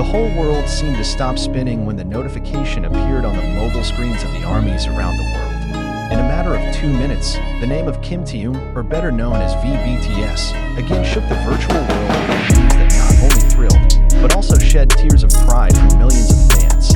The whole world seemed to stop spinning when the notification appeared on the mobile screens of the armies around the world. In a matter of 2 minutes, the name of Kim Taehyung, or better known as VBTS, again shook the virtual world with news that not only thrilled, but also shed tears of pride from millions of fans.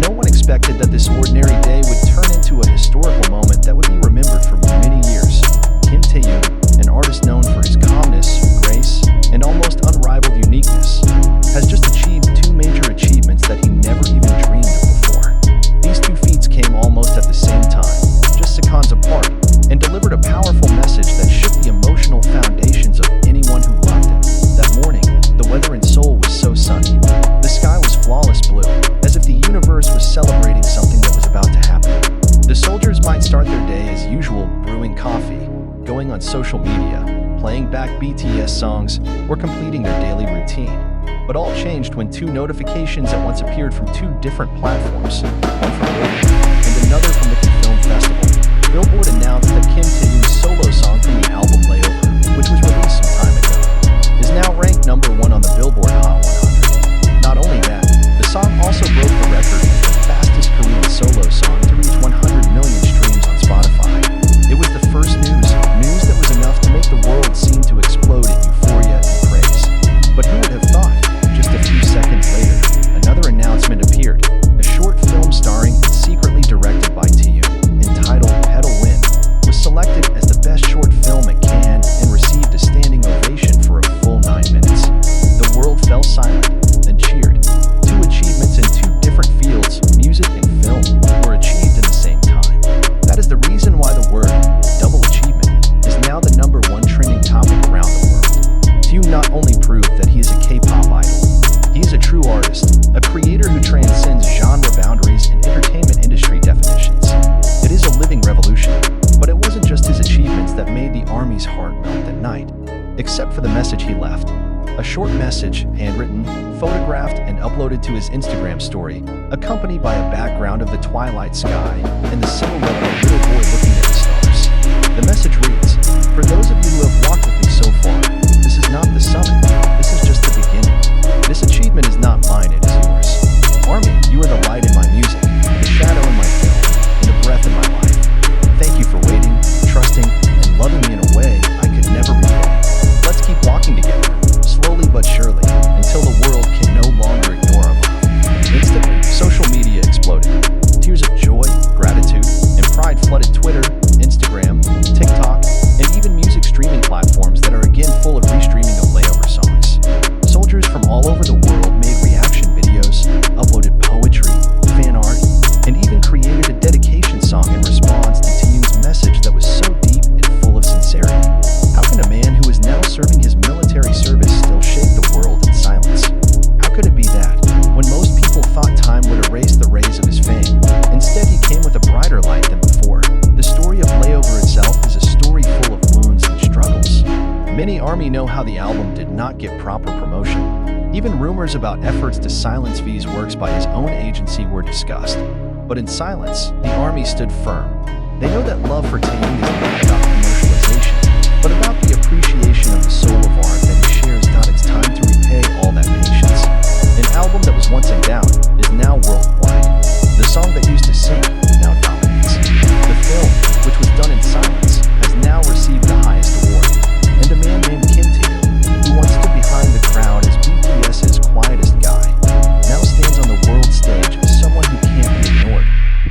No one expected that this ordinary day would turn into a historical moment that would be remembered for many years. Kim Taehyung, an artist known for his calmness, grace, and almost unrivaled uniqueness, has just achieved 2 major achievements that he never even dreamed of before. These 2 feats came almost at the same time, just seconds apart, and delivered a powerful message that shook the emotional foundations of anyone who loved him. That morning, the weather in Seoul was so sunny. The sky was flawless blue, as if the universe was celebrating something that was about to happen. The soldiers might start their day as usual, brewing coffee, going on social media, playing back BTS songs, or completing their daily routine. But all changed when 2 notifications at once appeared from 2 different platforms, one from Billboard and another from the Film Festival. Billboard announced that Kim Taehyung's solo song from the album Layover, which was released some time ago, is now ranked number 1 on the Billboard Hot 100. Not only that, the song also broke the record as the fastest Korean solo song to reach 100 million streams on Spotify. It was the first news that was enough to make the world seem to explode in euphoria and praise. But who would have thought? Just a few seconds later, another announcement appeared. A short film starring and secretly directed by Taehyung, entitled Petal Wind, was selected as the best short film at Cannes and received a standing ovation for a full 9 minutes. The world fell silent, then cheered. 2 achievements in 2 different fields, music and film, were achieved at the same time. That is the reason why the word double achievement is now the number 1 trending topic around the world. Taehyung not only proved that he is a K-pop idol, he is a true artist, a creator who transcends genre boundaries and entertainment industry definitions. It is a living revolution, but it wasn't just his achievements that made the army's heart melt that night, except for the message he left. A short message, handwritten, photographed, and uploaded to his Instagram story, accompanied by a background of the twilight sky and the silhouette of a little boy looking at the stars. The message reads, "For those of you who have walked with me so far, this is not the summit, this is just the beginning. This achievement is not mine, it is yours. Army, you are the light in my music, the shadow in my film, and the breath in my life. Thank you for waiting, trusting, and loving me in a way I could never repay. Let's keep walking together, slowly but surely, until the world can no longer ignore our love." Instantly, social media exploded. Tears of joy, gratitude, and pride flooded Twitter, Instagram, TikTok, and even music streaming platforms that are again full of restreaming of Layover songs. Soldiers from all over the world made reaction videos, uploaded poetry, fan art, and even created a dedication song in response to Taehyung's message that was so deep and full of sincerity. How can a man who is now serving his military service still shake the world in silence? How could it be that, when most people thought time would erase the rays of his fame, instead he came with a brighter light than before? The story of Layover itself is a story full of wounds and struggles. Many army know how the album did not get proper promotion. Even rumors about efforts to silence V's works by his own agency were discussed. But in silence, the army stood firm. They know that love for Taehyung is not about commercialization, but about the appreciation of the soul of art that he shares. It's time to repay all that patience. An album that was once in doubt is now worldwide. The song that used to sing now dominates. The film, which was done in silence, has now received the highest award. And a man named Kim Taehyung, who once stood behind the crowd as BTS's quietest guy, now stands on the world stage as someone who can't be ignored.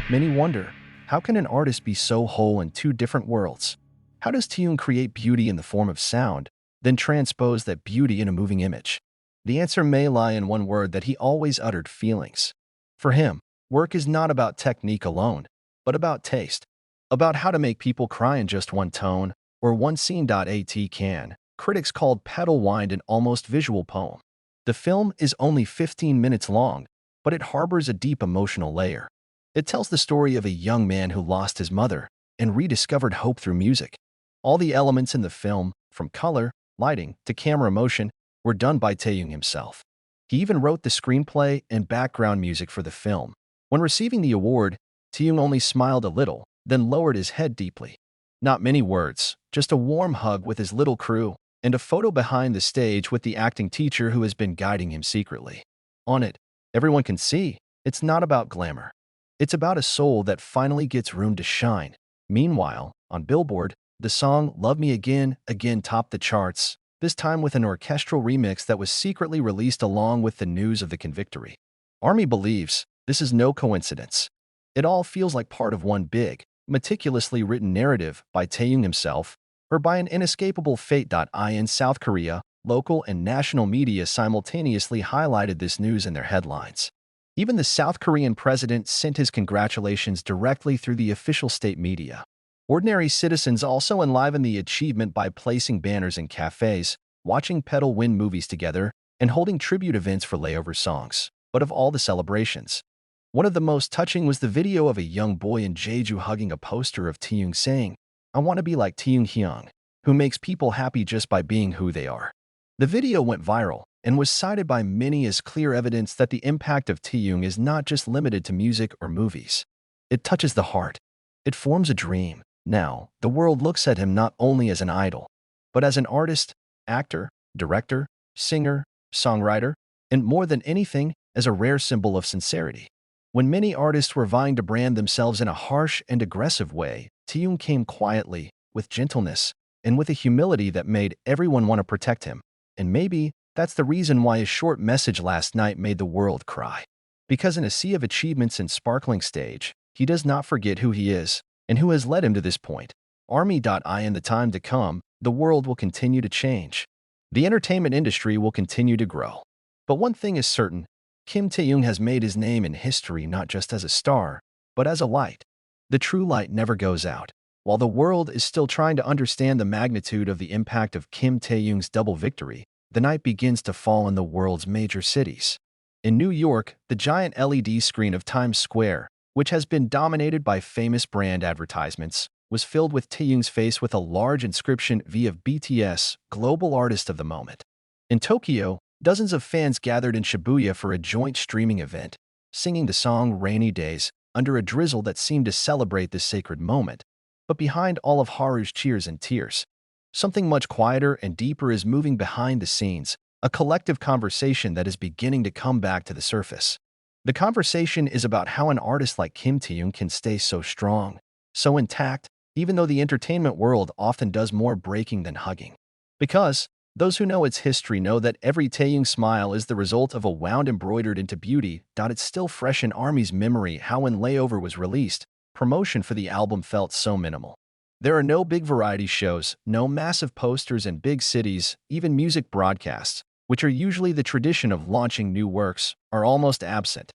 Many wonder, how can an artist be so whole in 2 different worlds? How does Taehyung create beauty in the form of sound, then transpose that beauty in a moving image? The answer may lie in one word that he always uttered: feelings. For him, work is not about technique alone, but about taste, about how to make people cry in just one tone, or one scene. At Cannes, critics called Petal Wind an almost visual poem. The film is only 15 minutes long, but it harbors a deep emotional layer. It tells the story of a young man who lost his mother and rediscovered hope through music. All the elements in the film, from color, lighting, to camera motion, were done by Taehyung himself. He even wrote the screenplay and background music for the film. When receiving the award, Taehyung only smiled a little, then lowered his head deeply. Not many words, just a warm hug with his little crew, and a photo behind the stage with the acting teacher who has been guiding him secretly. On it, everyone can see it's not about glamour. It's about a soul that finally gets room to shine. Meanwhile, on Billboard, the song Love Me Again again topped the charts, this time with an orchestral remix that was secretly released along with the news of the victory. ARMY believes this is no coincidence. It all feels like part of one big, meticulously written narrative by Taehyung himself, or by an inescapable fate. In South Korea, local and national media simultaneously highlighted this news in their headlines. Even the South Korean president sent his congratulations directly through the official state media. Ordinary citizens also enlivened the achievement by placing banners in cafes, watching Pedal win movies together, and holding tribute events for layover songs. But of all the celebrations, one of the most touching was the video of a young boy in Jeju hugging a poster of Taehyung saying, "I want to be like Taehyung, who makes people happy just by being who they are." The video went viral and was cited by many as clear evidence that the impact of Taehyung is not just limited to music or movies. It touches the heart. It forms a dream. Now, the world looks at him not only as an idol, but as an artist, actor, director, singer, songwriter, and more than anything, as a rare symbol of sincerity. When many artists were vying to brand themselves in a harsh and aggressive way, Taehyung came quietly, with gentleness, and with a humility that made everyone want to protect him. And maybe that's the reason why his short message last night made the world cry. Because in a sea of achievements and sparkling stage, he does not forget who he is and who has led him to this point. In the time to come, the world will continue to change. The entertainment industry will continue to grow. But one thing is certain, Kim Taehyung has made his name in history not just as a star, but as a light. The true light never goes out. While the world is still trying to understand the magnitude of the impact of Kim Taehyung's double victory, the night begins to fall in the world's major cities. In New York, the giant LED screen of Times Square, which has been dominated by famous brand advertisements, was filled with Taehyung's face with a large inscription V of BTS, Global Artist of the Moment. In Tokyo, dozens of fans gathered in Shibuya for a joint streaming event, singing the song Rainy Days under a drizzle that seemed to celebrate this sacred moment. But behind all of Haru's cheers and tears, something much quieter and deeper is moving behind the scenes, a collective conversation that is beginning to come back to the surface. The conversation is about how an artist like Kim Taehyung can stay so strong, so intact, even though the entertainment world often does more breaking than hugging. Because those who know its history know that every Taehyung smile is the result of a wound embroidered into beauty. It's still fresh in ARMY's memory how when Layover was released, promotion for the album felt so minimal. There are no big variety shows, no massive posters in big cities, even music broadcasts, which are usually the tradition of launching new works, are almost absent.